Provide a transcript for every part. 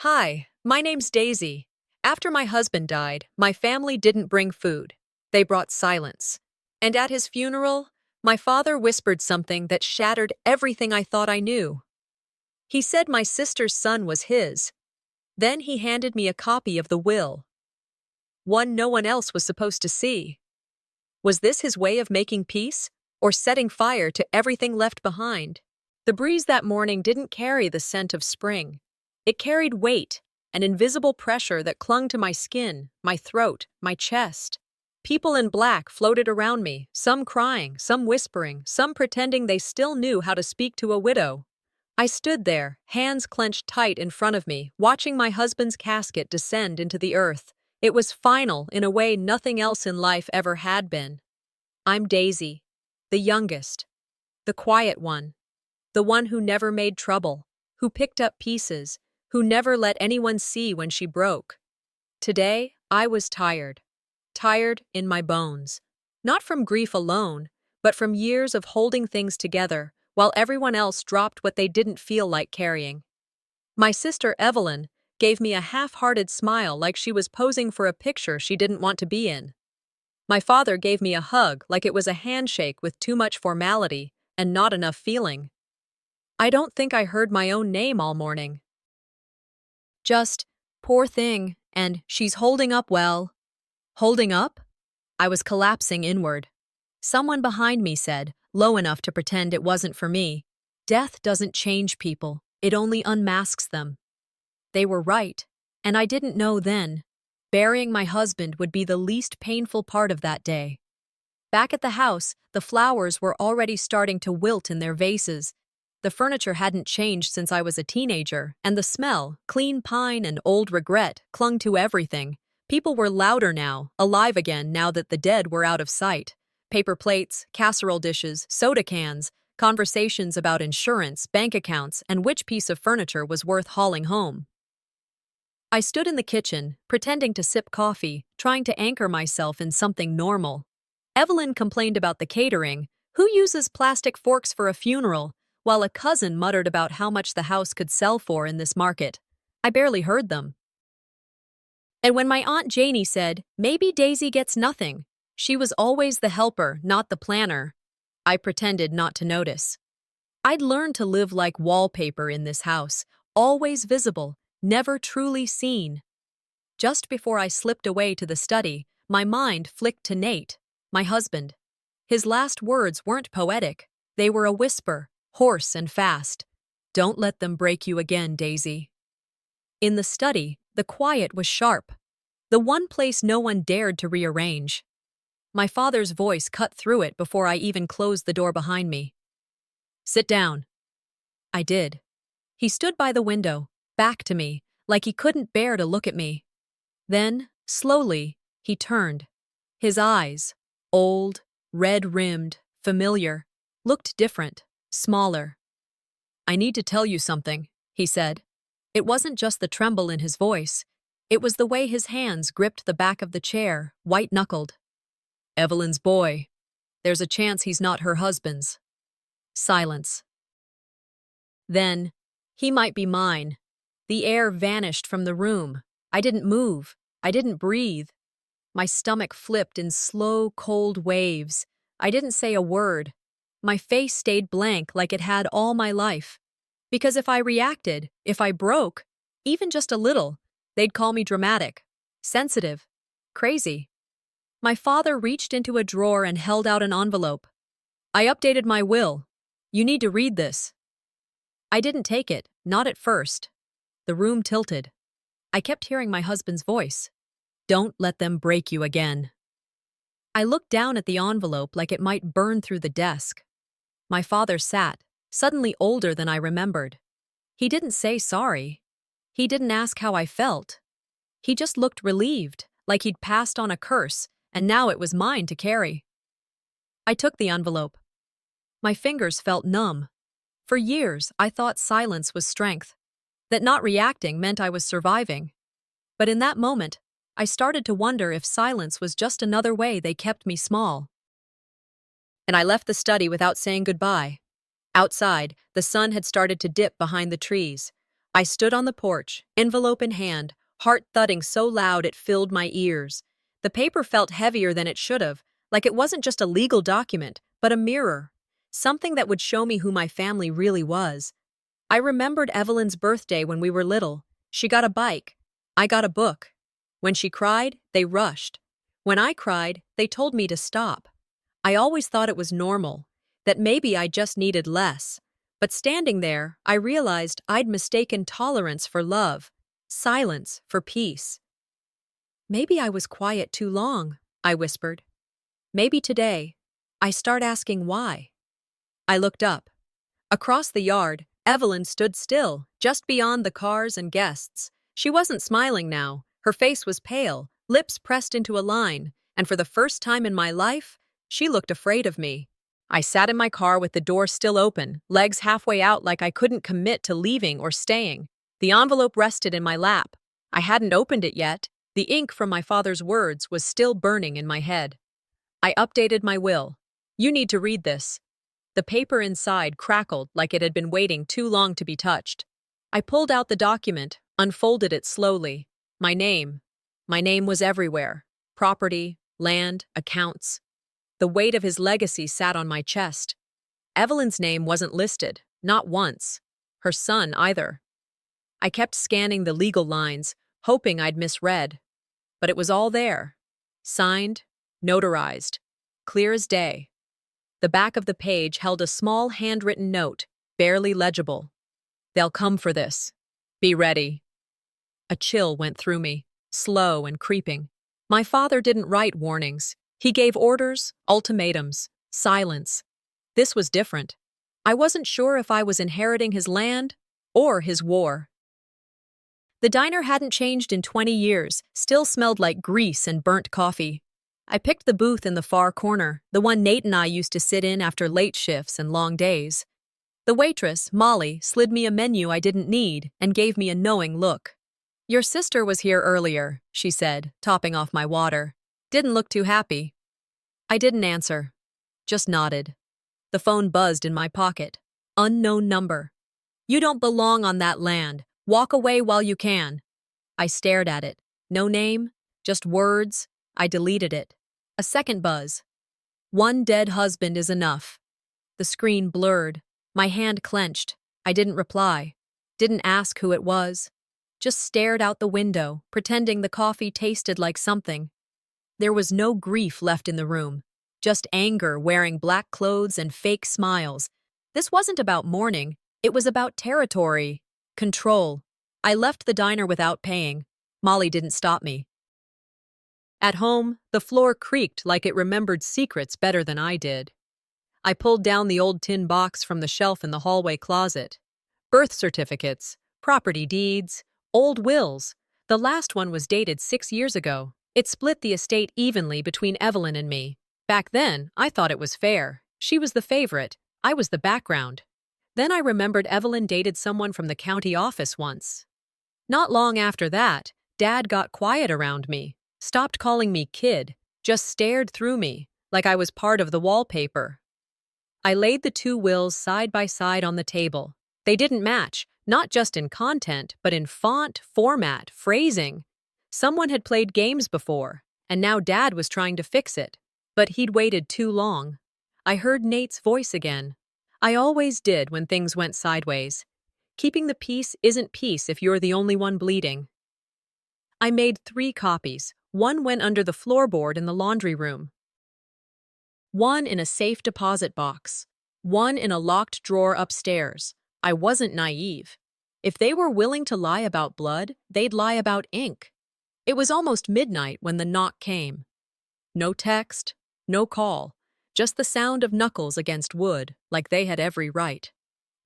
Hi, my name's Daisy. After my husband died, my family didn't bring food. They brought silence. And at his funeral, my father whispered something that shattered everything I thought I knew. He said my sister's son was his. Then he handed me a copy of the will, one no one else was supposed to see. Was this his way of making peace, or setting fire to everything left behind? The breeze that morning didn't carry the scent of spring. It carried weight, an invisible pressure that clung to my skin, my throat, my chest. People in black floated around me, some crying, some whispering, some pretending they still knew how to speak to a widow. I stood there, hands clenched tight in front of me, watching my husband's casket descend into the earth. It was final in a way nothing else in life ever had been. I'm Daisy, the youngest, the quiet one, the one who never made trouble, who picked up pieces, who never let anyone see when she broke. Today, I was tired. Tired in my bones. Not from grief alone, but from years of holding things together while everyone else dropped what they didn't feel like carrying. My sister Evelyn gave me a half-hearted smile like she was posing for a picture she didn't want to be in. My father gave me a hug like it was a handshake with too much formality and not enough feeling. I don't think I heard my own name all morning. Just, poor thing, and she's holding up well. Holding up? I was collapsing inward. Someone behind me said, low enough to pretend it wasn't for me, "Death doesn't change people, it only unmasks them." They were right, and I didn't know then. Burying my husband would be the least painful part of that day. Back at the house, the flowers were already starting to wilt in their vases. The furniture hadn't changed since I was a teenager, and the smell, clean pine and old regret, clung to everything. People were louder now, alive again now that the dead were out of sight. Paper plates, casserole dishes, soda cans, conversations about insurance, bank accounts, and which piece of furniture was worth hauling home. I stood in the kitchen, pretending to sip coffee, trying to anchor myself in something normal. Evelyn complained about the catering. Who uses plastic forks for a funeral? While a cousin muttered about how much the house could sell for in this market. I barely heard them. And when my Aunt Janie said, maybe Daisy gets nothing, she was always the helper, not the planner, I pretended not to notice. I'd learned to live like wallpaper in this house, always visible, never truly seen. Just before I slipped away to the study, my mind flicked to Nate, my husband. His last words weren't poetic. They were a whisper, hoarse and fast. "Don't let them break you again, Daisy." In the study, the quiet was sharp. The one place no one dared to rearrange. My father's voice cut through it before I even closed the door behind me. "Sit down." I did. He stood by the window, back to me, like he couldn't bear to look at me. Then, slowly, he turned. His eyes, old, red-rimmed, familiar, looked different, smaller. "I need to tell you something," he said. It wasn't just the tremble in his voice. It was the way his hands gripped the back of the chair, white-knuckled. "Evelyn's boy. There's a chance he's not her husband's." Silence. Then, "He might be mine." The air vanished from the room. I didn't move. I didn't breathe. My stomach flipped in slow, cold waves. I didn't say a word. My face stayed blank like it had all my life. Because if I reacted, if I broke, even just a little, they'd call me dramatic, sensitive, crazy. My father reached into a drawer and held out an envelope. "I updated my will. You need to read this." I didn't take it, not at first. The room tilted. I kept hearing my husband's voice. "Don't let them break you again." I looked down at the envelope like it might burn through the desk. My father sat, suddenly older than I remembered. He didn't say sorry. He didn't ask how I felt. He just looked relieved, like he'd passed on a curse, and now it was mine to carry. I took the envelope. My fingers felt numb. For years, I thought silence was strength, that not reacting meant I was surviving. But in that moment, I started to wonder if silence was just another way they kept me small. And I left the study without saying goodbye. Outside, the sun had started to dip behind the trees. I stood on the porch, envelope in hand, heart thudding so loud it filled my ears. The paper felt heavier than it should have, like it wasn't just a legal document, but a mirror. Something that would show me who my family really was. I remembered Evelyn's birthday when we were little. She got a bike. I got a book. When she cried, they rushed. When I cried, they told me to stop. I always thought it was normal, that maybe I just needed less. But standing there, I realized I'd mistaken tolerance for love, silence for peace. Maybe I was quiet too long, I whispered. Maybe today, I start asking why. I looked up. Across the yard, Evelyn stood still, just beyond the cars and guests. She wasn't smiling now. Her face was pale, lips pressed into a line, and for the first time in my life, she looked afraid of me. I sat in my car with the door still open, legs halfway out like I couldn't commit to leaving or staying. The envelope rested in my lap. I hadn't opened it yet. The ink from my father's words was still burning in my head. I updated my will. You need to read this. The paper inside crackled like it had been waiting too long to be touched. I pulled out the document, unfolded it slowly. My name. My name was everywhere. Property, land, accounts. The weight of his legacy sat on my chest. Evelyn's name wasn't listed, not once. Her son either. I kept scanning the legal lines, hoping I'd misread. But it was all there. Signed, notarized, clear as day. The back of the page held a small handwritten note, barely legible. They'll come for this. Be ready. A chill went through me, slow and creeping. My father didn't write warnings. He gave orders, ultimatums, silence. This was different. I wasn't sure if I was inheriting his land or his war. The diner hadn't changed in 20 years, still smelled like grease and burnt coffee. I picked the booth in the far corner, the one Nate and I used to sit in after late shifts and long days. The waitress, Molly, slid me a menu I didn't need and gave me a knowing look. Your sister was here earlier, she said, topping off my water. Didn't look too happy. I didn't answer, just nodded. The phone buzzed in my pocket. Unknown number. You don't belong on that land. Walk away while you can. I stared at it. No name, just words. I deleted it. A second buzz. One dead husband is enough. The screen blurred. My hand clenched. I didn't reply. Didn't ask who it was. Just stared out the window, pretending the coffee tasted like something. There was no grief left in the room. Just anger wearing black clothes and fake smiles. This wasn't about mourning. It was about territory. Control. I left the diner without paying. Molly didn't stop me. At home, the floor creaked like it remembered secrets better than I did. I pulled down the old tin box from the shelf in the hallway closet. Birth certificates, property deeds, old wills. The last one was dated 6 years ago. It split the estate evenly between Evelyn and me. Back then, I thought it was fair. She was the favorite. I was the background. Then I remembered Evelyn dated someone from the county office once. Not long after that, Dad got quiet around me, stopped calling me kid, just stared through me, like I was part of the wallpaper. I laid the two wills side by side on the table. They didn't match, not just in content, but in font, format, phrasing. Someone had played games before, and now Dad was trying to fix it. But he'd waited too long. I heard Nate's voice again. I always did when things went sideways. Keeping the peace isn't peace if you're the only one bleeding. I made 3 copies. One went under the floorboard in the laundry room. One in a safe deposit box. One in a locked drawer upstairs. I wasn't naive. If they were willing to lie about blood, they'd lie about ink. It was almost midnight when the knock came. No text, no call, just the sound of knuckles against wood, like they had every right.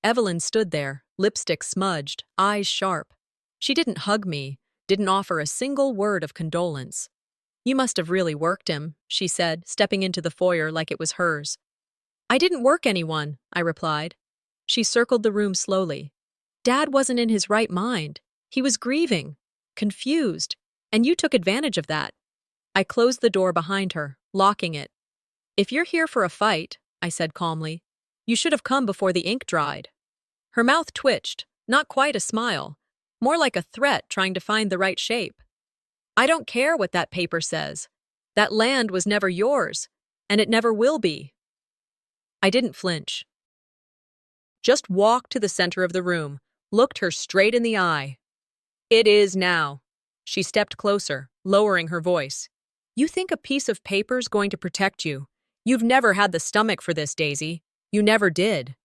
Evelyn stood there, lipstick smudged, eyes sharp. She didn't hug me, didn't offer a single word of condolence. You must have really worked him, she said, stepping into the foyer like it was hers. I didn't work anyone, I replied. She circled the room slowly. Dad wasn't in his right mind. He was grieving, confused, and you took advantage of that. I closed the door behind her, locking it. If you're here for a fight, I said calmly, you should have come before the ink dried. Her mouth twitched, not quite a smile, more like a threat trying to find the right shape. I don't care what that paper says. That land was never yours, and it never will be. I didn't flinch. Just walked to the center of the room, looked her straight in the eye. It is now. She stepped closer, lowering her voice. You think a piece of paper's going to protect you? You've never had the stomach for this, Daisy. You never did.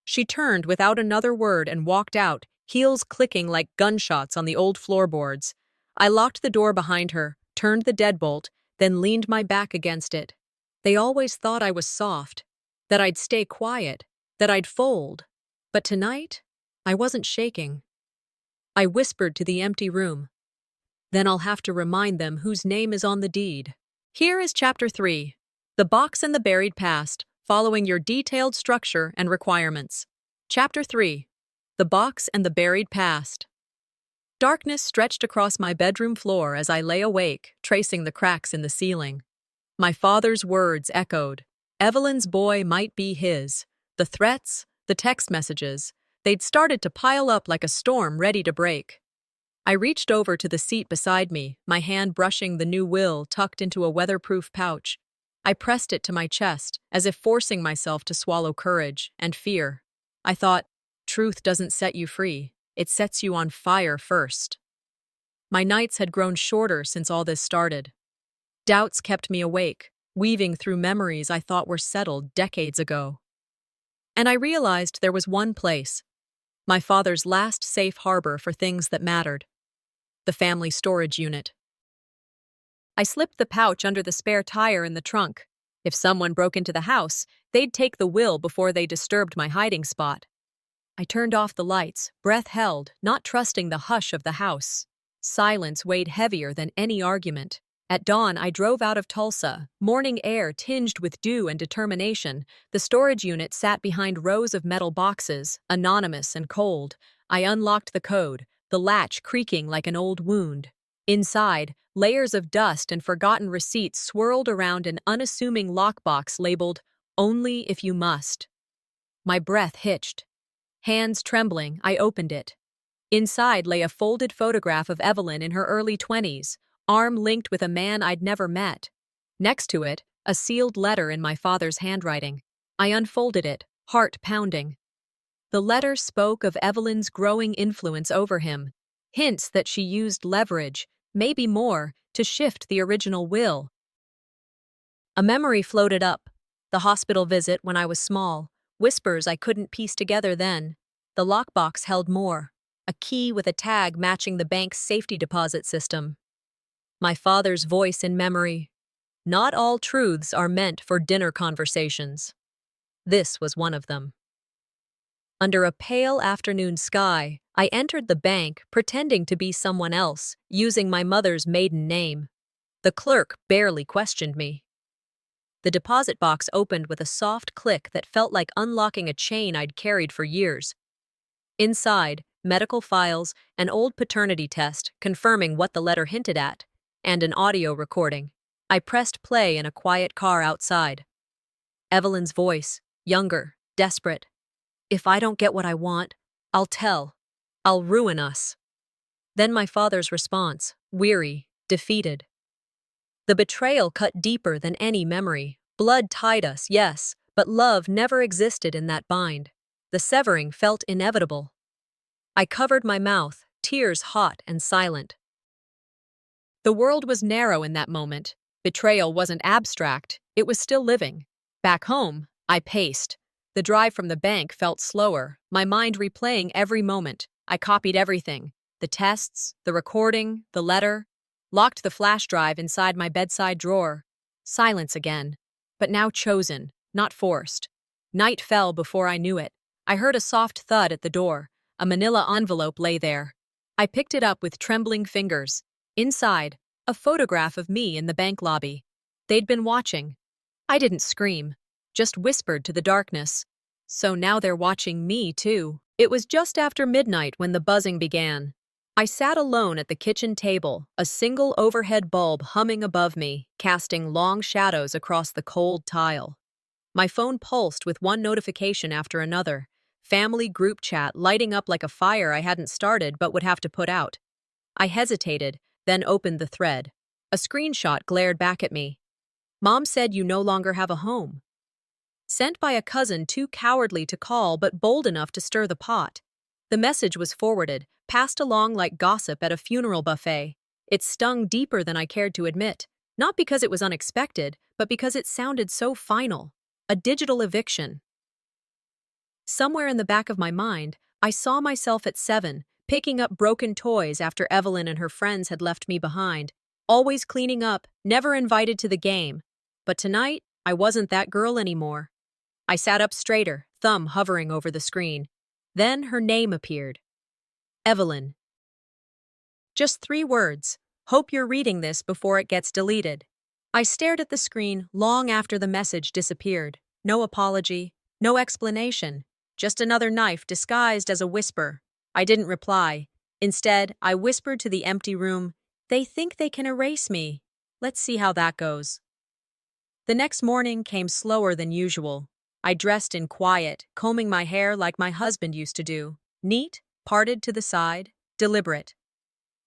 She turned without another word and walked out, heels clicking like gunshots on the old floorboards. I locked the door behind her, turned the deadbolt, then leaned my back against it. They always thought I was soft, that I'd stay quiet, that I'd fold. But tonight, I wasn't shaking. I whispered to the empty room. Then I'll have to remind them whose name is on the deed. Here is Chapter 3, The Box and the Buried Past, following your detailed structure and requirements. Chapter 3, The Box and the Buried Past. Darkness stretched across my bedroom floor as I lay awake, tracing the cracks in the ceiling. My father's words echoed. Evelyn's boy might be his. The threats, the text messages, they'd started to pile up like a storm ready to break. I reached over to the seat beside me, my hand brushing the new will tucked into a weatherproof pouch. I pressed it to my chest, as if forcing myself to swallow courage and fear. I thought, truth doesn't set you free. It sets you on fire first. My nights had grown shorter since all this started. Doubts kept me awake, weaving through memories I thought were settled decades ago. And I realized there was one place, my father's last safe harbor for things that mattered. The family storage unit. I slipped the pouch under the spare tire in the trunk. If someone broke into the house, they'd take the will before they disturbed my hiding spot. I turned off the lights, breath held, not trusting the hush of the house. Silence weighed heavier than any argument. At dawn, I drove out of Tulsa, morning air tinged with dew and determination. The storage unit sat behind rows of metal boxes, anonymous and cold. I unlocked the code, the latch creaking like an old wound. Inside, layers of dust and forgotten receipts swirled around an unassuming lockbox labeled, "Only if you must." My breath hitched. Hands trembling, I opened it. Inside lay a folded photograph of Evelyn in her early 20s, arm linked with a man I'd never met. Next to it, a sealed letter in my father's handwriting. I unfolded it, heart pounding. The letter spoke of Evelyn's growing influence over him, hints that she used leverage, maybe more, to shift the original will. A memory floated up, the hospital visit when I was small, whispers I couldn't piece together then. The lockbox held more, a key with a tag matching the bank's safety deposit system. My father's voice in memory. Not all truths are meant for dinner conversations. This was one of them. Under a pale afternoon sky, I entered the bank pretending to be someone else, using my mother's maiden name. The clerk barely questioned me. The deposit box opened with a soft click that felt like unlocking a chain I'd carried for years. Inside, medical files, an old paternity test confirming what the letter hinted at, and an audio recording. I pressed play in a quiet car outside. Evelyn's voice, younger, desperate. If I don't get what I want, I'll tell. I'll ruin us. Then my father's response, weary, defeated. The betrayal cut deeper than any memory. Blood tied us, yes, but love never existed in that bind. The severing felt inevitable. I covered my mouth, tears hot and silent. The world was narrow in that moment. Betrayal wasn't abstract, it was still living. Back home, I paced. The drive from the bank felt slower, my mind replaying every moment. I copied everything. The tests, the recording, the letter. Locked the flash drive inside my bedside drawer. Silence again, but now chosen, not forced. Night fell before I knew it. I heard a soft thud at the door. A manila envelope lay there. I picked it up with trembling fingers. Inside, a photograph of me in the bank lobby. They'd been watching. I didn't scream, just whispered to the darkness. So now they're watching me, too. It was just after midnight when the buzzing began. I sat alone at the kitchen table, a single overhead bulb humming above me, casting long shadows across the cold tile. My phone pulsed with one notification after another. family group chat lighting up like a fire I hadn't started but would have to put out. I hesitated, then opened the thread. A screenshot glared back at me. Mom said you no longer have a home. Sent by a cousin too cowardly to call but bold enough to stir the pot. The message was forwarded, passed along like gossip at a funeral buffet. It stung deeper than I cared to admit, not because it was unexpected, but because it sounded so final. A digital eviction. Somewhere in the back of my mind, I saw myself at 7, picking up broken toys after Evelyn and her friends had left me behind, always cleaning up, never invited to the game. But tonight, I wasn't that girl anymore. I sat up straighter, thumb hovering over the screen. Then her name appeared. Evelyn. Just 3 words. Hope you're reading this before it gets deleted. I stared at the screen long after the message disappeared. No apology, no explanation. Just another knife disguised as a whisper. I didn't reply. Instead, I whispered to the empty room, "They think they can erase me. Let's see how that goes." The next morning came slower than usual. I dressed in quiet, combing my hair like my husband used to do. Neat, parted to the side, deliberate.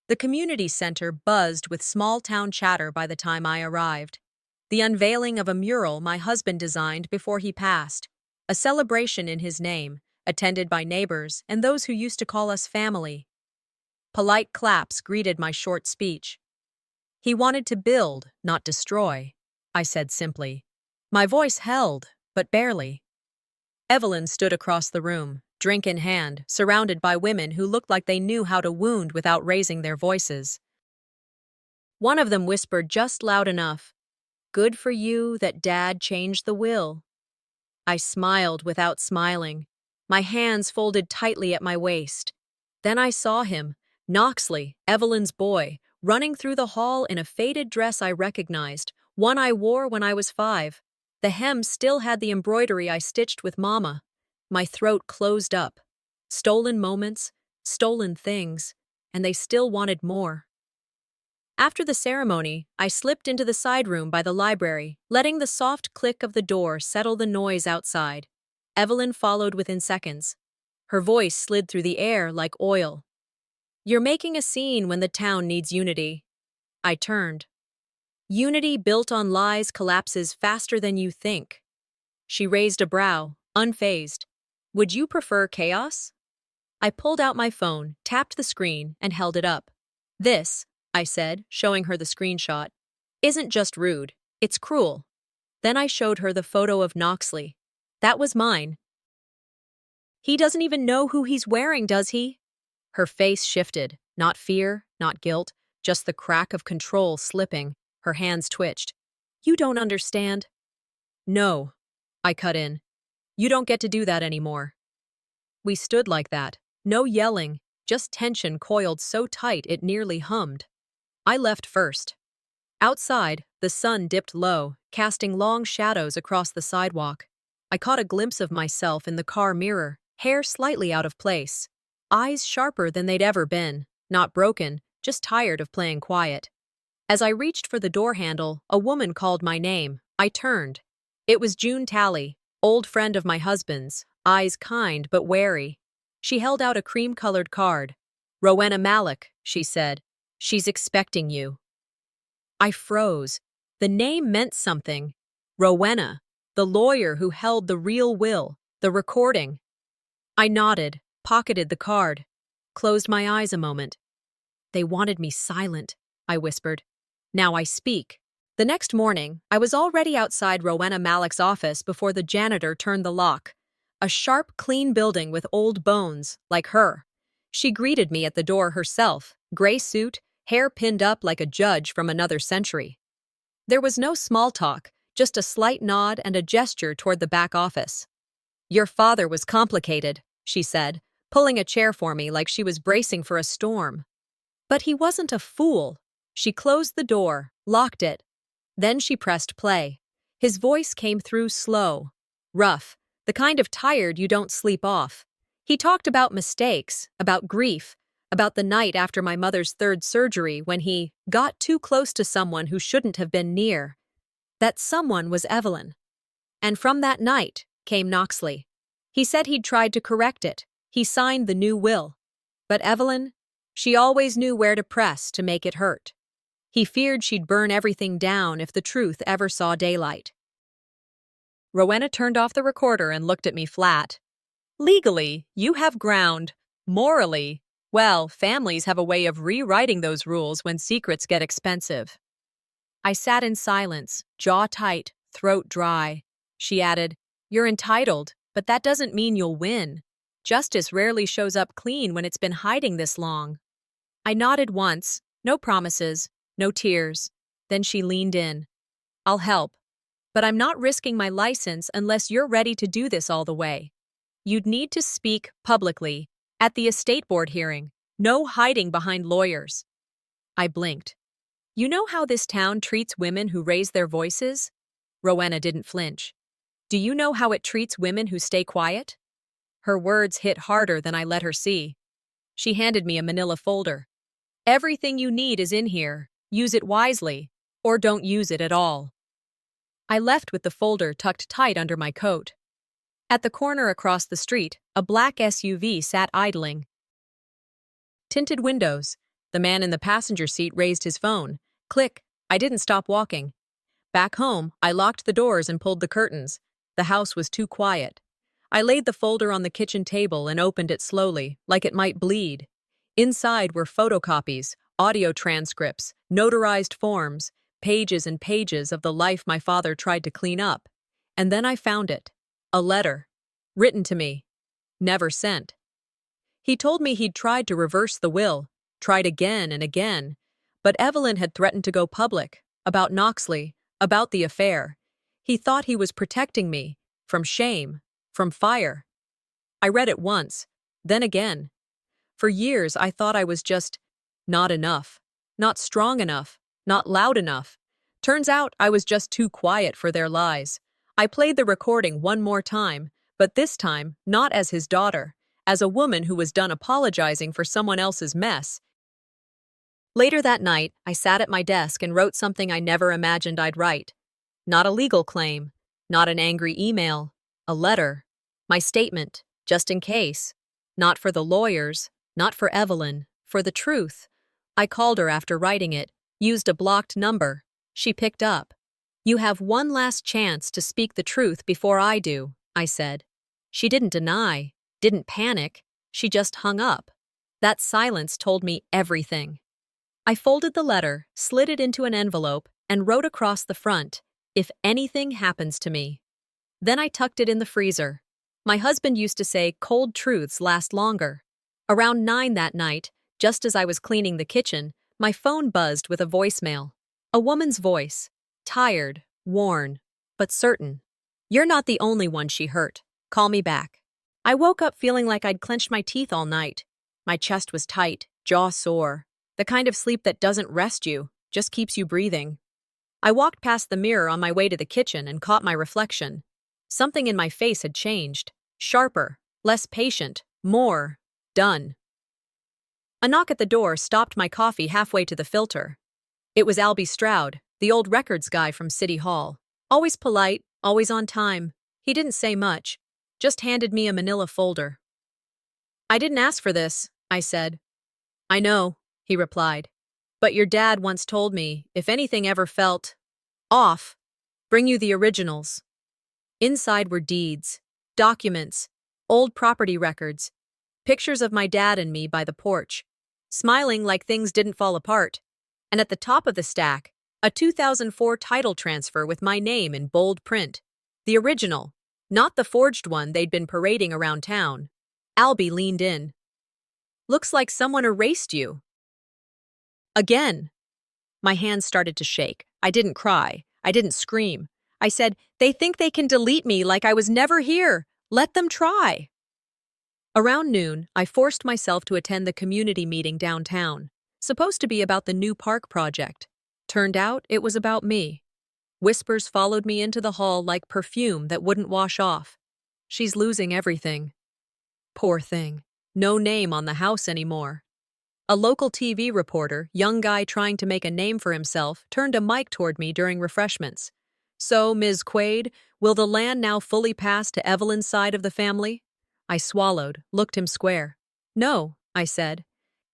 The community center buzzed with small-town chatter by the time I arrived. The unveiling of a mural my husband designed before he passed. A celebration in his name, attended by neighbors and those who used to call us family. Polite claps greeted my short speech. He wanted to build, not destroy, I said simply. My voice held, but barely. Evelyn stood across the room, drink in hand, surrounded by women who looked like they knew how to wound without raising their voices. One of them whispered just loud enough, "Good for you that Dad changed the will." I smiled without smiling, my hands folded tightly at my waist. Then I saw him, Knoxley, Evelyn's boy, running through the hall in a faded dress I recognized, one I wore when I was 5. The hem still had the embroidery I stitched with Mama. My throat closed up. Stolen moments, stolen things, and they still wanted more. After the ceremony, I slipped into the side room by the library, letting the soft click of the door settle the noise outside. Evelyn followed within seconds. Her voice slid through the air like oil. "You're making a scene when the town needs unity." I turned. "Unity built on lies collapses faster than you think." She raised a brow, unfazed. "Would you prefer chaos?" I pulled out my phone, tapped the screen, and held it up. "This," I said, showing her the screenshot, "isn't just rude, it's cruel." Then I showed her the photo of Knoxley. That was mine. "He doesn't even know who he's wearing, does he?" Her face shifted, not fear, not guilt, just the crack of control slipping. Her hands twitched. "You don't understand." "No," I cut in. "You don't get to do that anymore." We stood like that, no yelling, just tension coiled so tight it nearly hummed. I left first. Outside, the sun dipped low, casting long shadows across the sidewalk. I caught a glimpse of myself in the car mirror, hair slightly out of place. Eyes sharper than they'd ever been, not broken, just tired of playing quiet. As I reached for the door handle, a woman called my name. I turned. It was June Talley, old friend of my husband's, eyes kind but wary. She held out a cream-colored card. "Rowena Malik," she said. "She's expecting you." I froze. The name meant something. Rowena, the lawyer who held the real will, the recording. I nodded, pocketed the card, closed my eyes a moment. "They wanted me silent," I whispered. "Now I speak." The next morning, I was already outside Rowena Malik's office before the janitor turned the lock. A sharp, clean building with old bones, like her. She greeted me at the door herself, gray suit, hair pinned up like a judge from another century. There was no small talk, just a slight nod and a gesture toward the back office. "Your father was complicated," she said, pulling a chair for me like she was bracing for a storm. "But he wasn't a fool." She closed the door, locked it. Then she pressed play. His voice came through slow, rough, the kind of tired you don't sleep off. He talked about mistakes, about grief, about the night after my mother's 3rd surgery when he got too close to someone who shouldn't have been near. That someone was Evelyn. And from that night came Knoxley. He said he'd tried to correct it. He signed the new will. But Evelyn, she always knew where to press to make it hurt. He feared she'd burn everything down if the truth ever saw daylight. Rowena turned off the recorder and looked at me flat. Legally, you have ground. Morally, well, families have a way of rewriting those rules when secrets get expensive. I sat in silence, jaw tight, throat dry. She added, "You're entitled, but that doesn't mean you'll win. Justice rarely shows up clean when it's been hiding this long." I nodded once, no promises, no tears. Then she leaned in. "I'll help, but I'm not risking my license unless you're ready to do this all the way. You'd need to speak publicly, at the estate board hearing, no hiding behind lawyers." I blinked. "You know how this town treats women who raise their voices?" Rowena didn't flinch. "Do you know how it treats women who stay quiet?" Her words hit harder than I let her see. She handed me a manila folder. "Everything you need is in here. Use it wisely, or don't use it at all." I left with the folder tucked tight under my coat. At the corner across the street, a black SUV sat idling. Tinted windows. The man in the passenger seat raised his phone. Click. I didn't stop walking. Back home, I locked the doors and pulled the curtains. The house was too quiet. I laid the folder on the kitchen table and opened it slowly, like it might bleed. Inside were photocopies, audio transcripts, notarized forms, pages and pages of the life my father tried to clean up. And then I found it. A letter. Written to me. Never sent. He told me he'd tried to reverse the will, tried again and again, but Evelyn had threatened to go public, about Knoxley, about the affair. He thought he was protecting me, from shame, from fire. I read it once, then again. For years I thought I was just not enough, not strong enough, not loud enough. Turns out I was just too quiet for their lies. I played the recording one more time, but this time not as his daughter, as a woman who was done apologizing for someone else's mess. Later that night, I sat at my desk and wrote something I never imagined I'd write. Not a legal claim, not an angry email, a letter. My statement, just in case. Not for the lawyers, not for Evelyn, for the truth. I called her after writing it, used a blocked number. She picked up. "You have one last chance to speak the truth before I do," I said. She didn't deny, didn't panic. She just hung up. That silence told me everything. I folded the letter, slid it into an envelope, and wrote across the front, "If anything happens to me." Then I tucked it in the freezer. My husband used to say cold truths last longer. Around 9 that night, just as I was cleaning the kitchen, my phone buzzed with a voicemail. A woman's voice. Tired, worn, but certain. "You're not the only one she hurt. Call me back." I woke up feeling like I'd clenched my teeth all night. My chest was tight, jaw sore. The kind of sleep that doesn't rest you, just keeps you breathing. I walked past the mirror on my way to the kitchen and caught my reflection. Something in my face had changed. Sharper, less patient, more done. A knock at the door stopped my coffee halfway to the filter. It was Albie Stroud, the old records guy from City Hall. Always polite, always on time. He didn't say much, just handed me a manila folder. "I didn't ask for this," I said. "I know," he replied. "But your dad once told me, if anything ever felt off, bring you the originals." Inside were deeds, documents, old property records, pictures of my dad and me by the porch, smiling like things didn't fall apart. And at the top of the stack, a 2004 title transfer with my name in bold print. The original, not the forged one they'd been parading around town. Albie leaned in. "Looks like someone erased you." Again. My hands started to shake. I didn't cry. I didn't scream. I said, "They think they can delete me like I was never here. Let them try." Around noon, I forced myself to attend the community meeting downtown, supposed to be about the new park project. Turned out it was about me. Whispers followed me into the hall like perfume that wouldn't wash off. "She's losing everything." Poor thing. No name on the house anymore. A local TV reporter, young guy trying to make a name for himself, turned a mic toward me during refreshments. So, Ms. Quaid, will the land now fully pass to Evelyn's side of the family? I swallowed, looked him square. No, I said.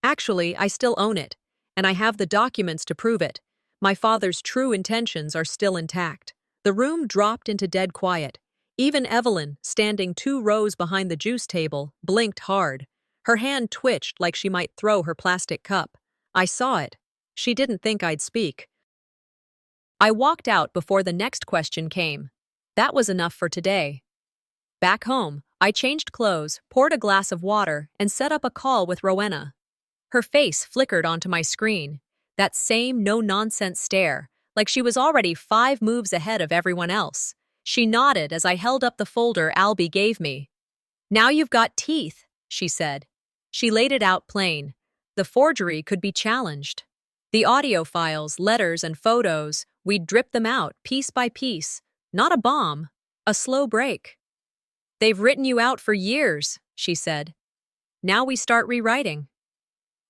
Actually, I still own it, and I have the documents to prove it. My father's true intentions are still intact. The room dropped into dead quiet. Even Evelyn, standing 2 rows behind the juice table, blinked hard. Her hand twitched like she might throw her plastic cup. I saw it. She didn't think I'd speak. I walked out before the next question came. That was enough for today. Back home, I changed clothes, poured a glass of water, and set up a call with Rowena. Her face flickered onto my screen. That same no-nonsense stare, like she was already 5 moves ahead of everyone else. She nodded as I held up the folder Albie gave me. Now you've got teeth, she said. She laid it out plain. The forgery could be challenged. The audio files, letters, and photos, we'd drip them out, piece by piece. Not a bomb, a slow break. They've written you out for years, she said. Now we start rewriting.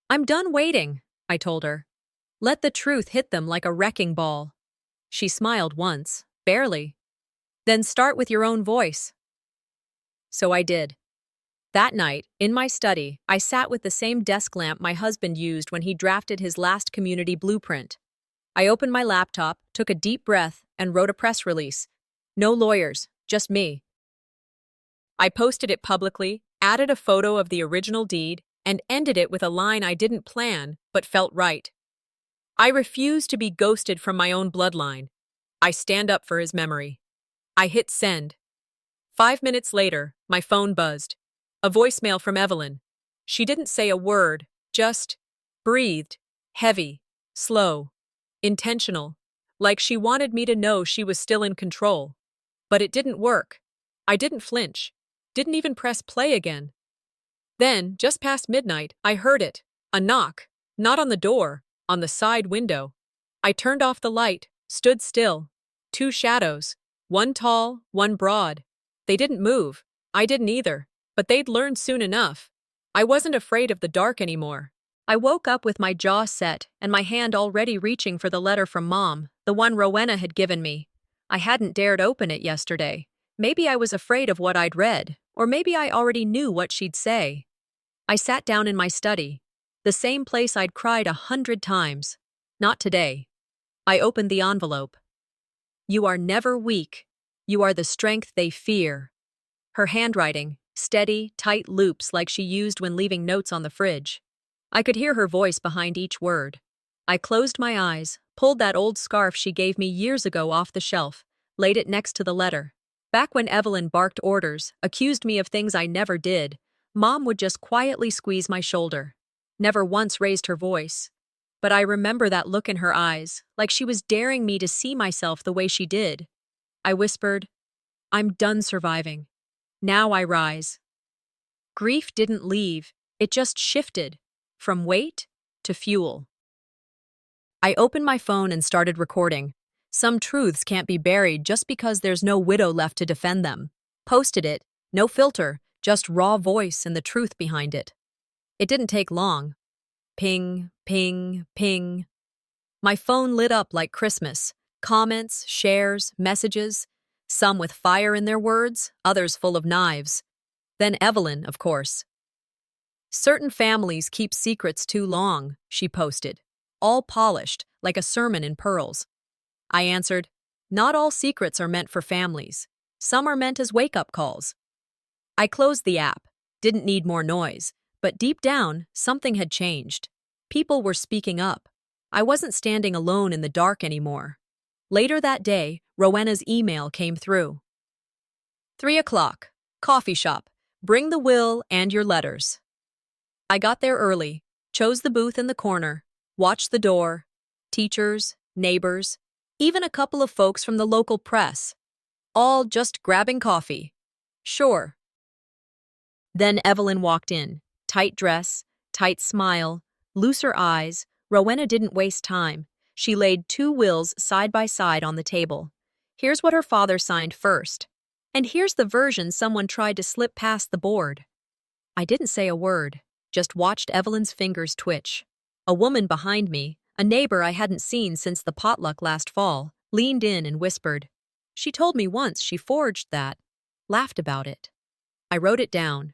I'm done waiting, I told her. Let the truth hit them like a wrecking ball. She smiled once, barely. Then start with your own voice. So I did. That night, in my study, I sat with the same desk lamp my husband used when he drafted his last community blueprint. I opened my laptop, took a deep breath, and wrote a press release. No lawyers, just me. I posted it publicly, added a photo of the original deed, and ended it with a line I didn't plan, but felt right. I refuse to be ghosted from my own bloodline. I stand up for his memory. I hit send. 5 minutes later, my phone buzzed. A voicemail from Evelyn. She didn't say a word, just breathed, heavy, slow, intentional, like she wanted me to know she was still in control. But it didn't work. I didn't flinch, didn't even press play again. Then, just past midnight, I heard it. A knock, not on the door, on the side window. I turned off the light, stood still. 2 shadows, one tall, one broad. They didn't move. I didn't either. But they'd learn soon enough. I wasn't afraid of the dark anymore. I woke up with my jaw set and my hand already reaching for the letter from Mom, the one Rowena had given me. I hadn't dared open it yesterday. Maybe I was afraid of what I'd read, or maybe I already knew what she'd say. I sat down in my study, the same place I'd cried 100 times. Not today. I opened the envelope. You are never weak. You are the strength they fear. Her handwriting, steady, tight loops like she used when leaving notes on the fridge. I could hear her voice behind each word. I closed my eyes, pulled that old scarf she gave me years ago off the shelf, laid it next to the letter. Back when Evelyn barked orders, accused me of things I never did, Mom would just quietly squeeze my shoulder. Never once raised her voice. But I remember that look in her eyes, like she was daring me to see myself the way she did. I whispered, I'm done surviving. Now I rise. Grief didn't leave, it just shifted, from weight to fuel. I opened my phone and started recording. Some truths can't be buried just because there's no widow left to defend them. Posted it, no filter, just raw voice and the truth behind it. It didn't take long. Ping, ping, ping. My phone lit up like Christmas. Comments, shares, messages. Some with fire in their words, others full of knives. Then Evelyn, of course. Certain families keep secrets too long, she posted. All polished, like a sermon in pearls. I answered, not all secrets are meant for families. Some are meant as wake-up calls. I closed the app. Didn't need more noise. But deep down, something had changed. People were speaking up. I wasn't standing alone in the dark anymore. Later that day, Rowena's email came through. 3 o'clock. Coffee shop. Bring the will and your letters. I got there early, chose the booth in the corner, watched the door. Teachers, neighbors, even a couple of folks from the local press. All just grabbing coffee. Sure. Then Evelyn walked in. Tight dress, tight smile, looser eyes. Rowena didn't waste time. She laid 2 wills side by side on the table. Here's what her father signed first. And here's the version someone tried to slip past the board. I didn't say a word, just watched Evelyn's fingers twitch. A woman behind me, a neighbor I hadn't seen since the potluck last fall, leaned in and whispered, She told me once she forged that. Laughed about it. I wrote it down.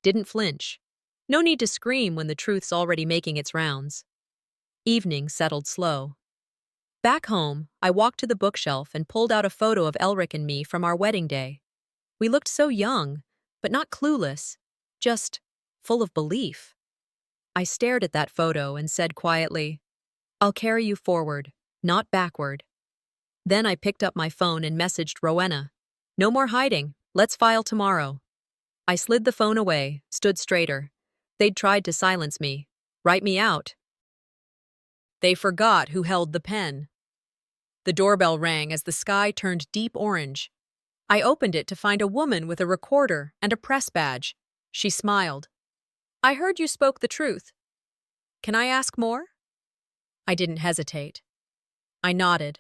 Didn't flinch. No need to scream when the truth's already making its rounds. Evening settled slow. Back home, I walked to the bookshelf and pulled out a photo of Elric and me from our wedding day. We looked so young, but not clueless, just full of belief. I stared at that photo and said quietly, "I'll carry you forward, not backward." Then I picked up my phone and messaged Rowena. "No more hiding, let's file tomorrow." I slid the phone away, stood straighter. They'd tried to silence me, write me out. They forgot who held the pen. The doorbell rang as the sky turned deep orange. I opened it to find a woman with a recorder and a press badge. She smiled. "I heard you spoke the truth. Can I ask more?" I didn't hesitate. I nodded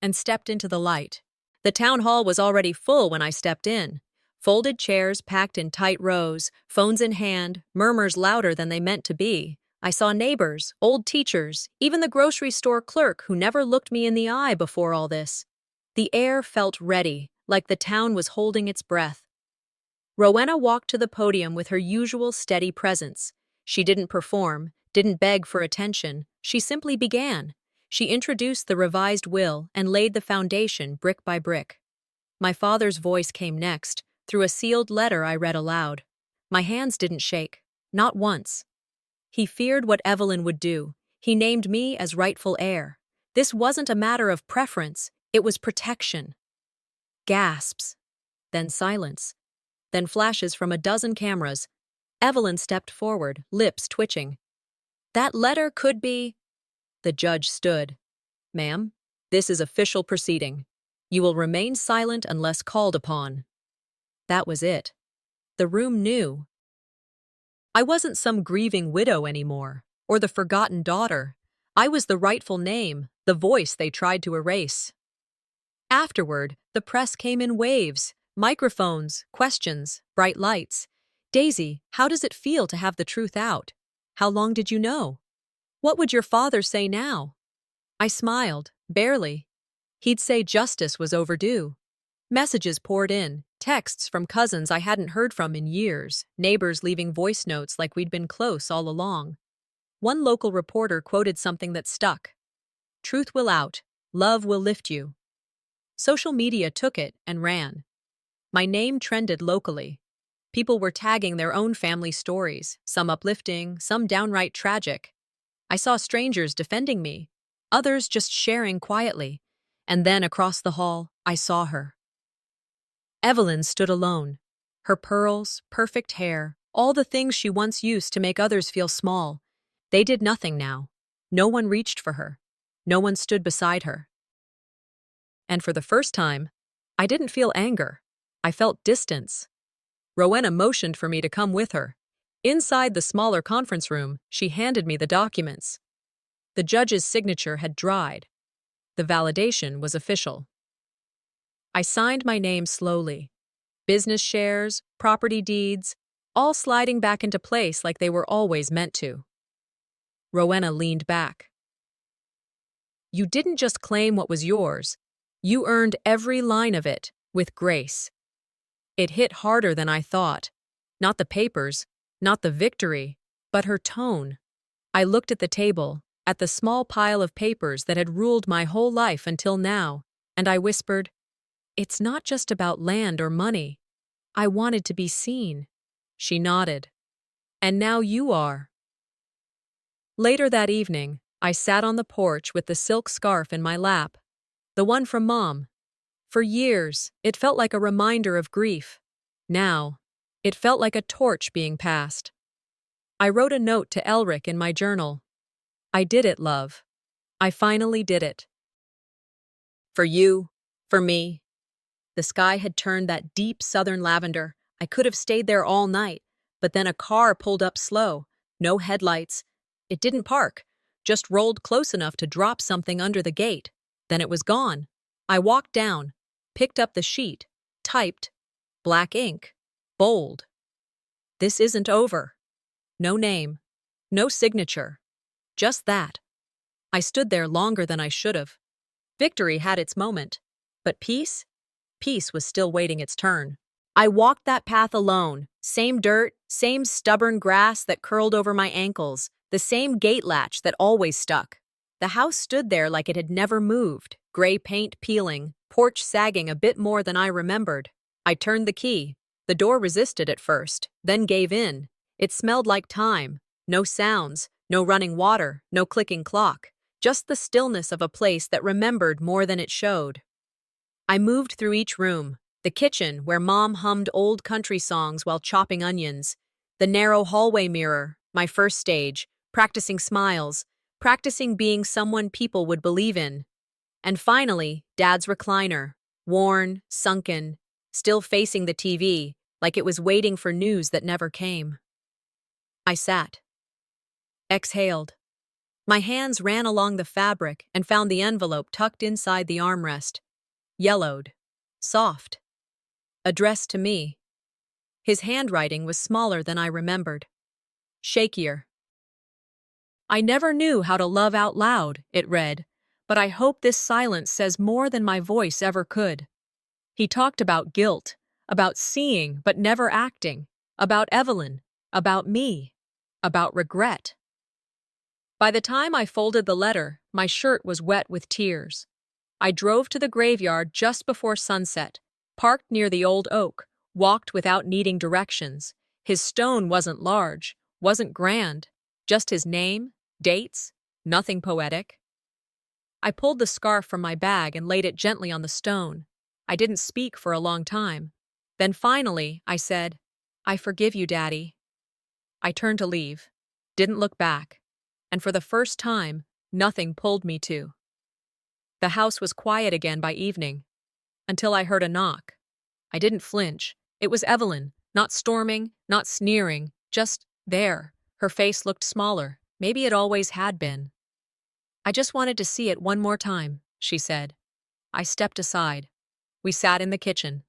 and stepped into the light. The town hall was already full when I stepped in. Folded chairs packed in tight rows, phones in hand, murmurs louder than they meant to be. I saw neighbors, old teachers, even the grocery store clerk who never looked me in the eye before all this. The air felt ready, like the town was holding its breath. Rowena walked to the podium with her usual steady presence. She didn't perform, didn't beg for attention. She simply began. She introduced the revised will and laid the foundation brick by brick. My father's voice came next. Through a sealed letter I read aloud. My hands didn't shake, not once. He feared what Evelyn would do. He named me as rightful heir. This wasn't a matter of preference, it was protection. Gasps. Then silence. Then flashes from a dozen cameras. Evelyn stepped forward, lips twitching. "That letter could be—" The judge stood. "Ma'am, this is official proceeding. You will remain silent unless called upon." That was it. The room knew. I wasn't some grieving widow anymore, or the forgotten daughter. I was the rightful name, the voice they tried to erase. Afterward, the press came in waves, microphones, questions, bright lights. "Daisy, how does it feel to have the truth out? How long did you know? What would your father say now?" I smiled, barely. He'd say justice was overdue. Messages poured in, texts from cousins I hadn't heard from in years, neighbors leaving voice notes like we'd been close all along. One local reporter quoted something that stuck. "Truth will out, love will lift you." Social media took it and ran. My name trended locally. People were tagging their own family stories, some uplifting, some downright tragic. I saw strangers defending me, others just sharing quietly. And then across the hall, I saw her. Evelyn stood alone. Her pearls, perfect hair, all the things she once used to make others feel small. They did nothing now. No one reached for her. No one stood beside her. And for the first time, I didn't feel anger. I felt distance. Rowena motioned for me to come with her. Inside the smaller conference room, she handed me the documents. The judge's signature had dried. The validation was official. I signed my name slowly. Business shares, property deeds, all sliding back into place like they were always meant to. Rowena leaned back. "You didn't just claim what was yours. You earned every line of it, with grace." It hit harder than I thought. Not the papers, not the victory, but her tone. I looked at the table, at the small pile of papers that had ruled my whole life until now, and I whispered, "It's not just about land or money. I wanted to be seen." She nodded. "And now you are." Later that evening, I sat on the porch with the silk scarf in my lap, the one from Mom. For years, it felt like a reminder of grief. Now, it felt like a torch being passed. I wrote a note to Elric in my journal. "I did it, love. I finally did it. For you, for me." The sky had turned that deep southern lavender. I could have stayed there all night, but then a car pulled up slow. No headlights. It didn't park, just rolled close enough to drop something under the gate. Then it was gone. I walked down, picked up the sheet, typed, black ink, bold. "This isn't over." No name, no signature, just that. I stood there longer than I should have. Victory had its moment, but peace? Peace was still waiting its turn. I walked that path alone. Same dirt, same stubborn grass that curled over my ankles, the same gate latch that always stuck. The house stood there like it had never moved, gray paint peeling, porch sagging a bit more than I remembered. I turned the key. The door resisted at first, then gave in. It smelled like time. No sounds, no running water, no clicking clock. Just the stillness of a place that remembered more than it showed. I moved through each room. The kitchen, where Mom hummed old country songs while chopping onions. The narrow hallway mirror, my first stage, practicing smiles, practicing being someone people would believe in. And finally, Dad's recliner, worn, sunken, still facing the TV, like it was waiting for news that never came. I sat. Exhaled. My hands ran along the fabric and found the envelope tucked inside the armrest. Yellowed. Soft. Addressed to me. His handwriting was smaller than I remembered. Shakier. I never knew how to love out loud, it read, but I hope this silence says more than my voice ever could. He talked about guilt, about seeing but never acting, about Evelyn, about me, about regret. By the time I folded the letter, my shirt was wet with tears. I drove to the graveyard just before sunset, parked near the old oak, walked without needing directions. His stone wasn't large, wasn't grand, just his name, dates, nothing poetic. I pulled the scarf from my bag and laid it gently on the stone. I didn't speak for a long time. Then finally, I said, "I forgive you, Daddy." I turned to leave, didn't look back, and for the first time, nothing pulled me to. The house was quiet again by evening, until I heard a knock. I didn't flinch. It was Evelyn, not storming, not sneering, just there. Her face looked smaller. Maybe it always had been. "I just wanted to see it one more time," she said. I stepped aside. We sat in the kitchen.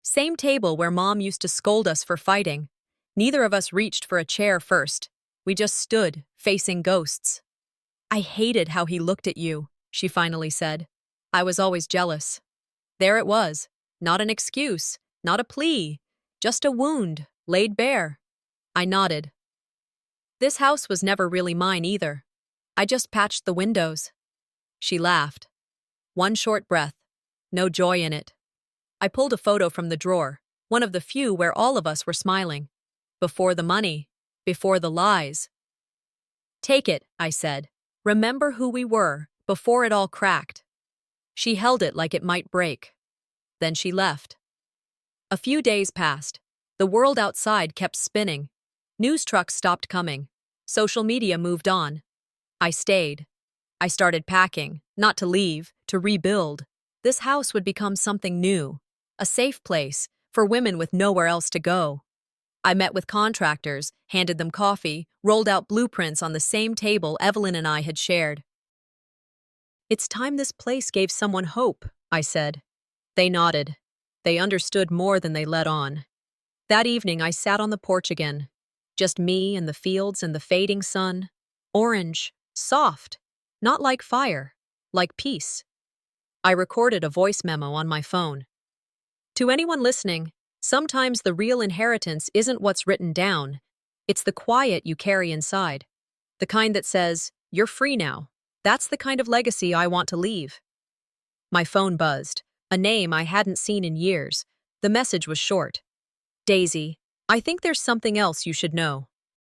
Same table where Mom used to scold us for fighting. Neither of us reached for a chair first. We just stood, facing ghosts. "I hated how he looked at you," she finally said. "I was always jealous." There it was. Not an excuse, not a plea, just a wound, laid bare. I nodded. "This house was never really mine either. I just patched the windows." She laughed. One short breath. No joy in it. I pulled a photo from the drawer, one of the few where all of us were smiling. Before the money, before the lies. "Take it," I said. "Remember who we were, before it all cracked." She held it like it might break. Then she left. A few days passed. The world outside kept spinning. News trucks stopped coming. Social media moved on. I stayed. I started packing, not to leave, to rebuild. This house would become something new. A safe place for women with nowhere else to go. I met with contractors, handed them coffee, rolled out blueprints on the same table Evelyn and I had shared. "It's time this place gave someone hope," I said. They nodded. They understood more than they let on. That evening I sat on the porch again. Just me and the fields and the fading sun. Orange, soft, not like fire, like peace. I recorded a voice memo on my phone. To anyone listening, sometimes the real inheritance isn't what's written down. It's the quiet you carry inside. The kind that says, "You're free now." That's the kind of legacy I want to leave. My phone buzzed. A name I hadn't seen in years. The message was short. "Daisy, I think there's something else you should know."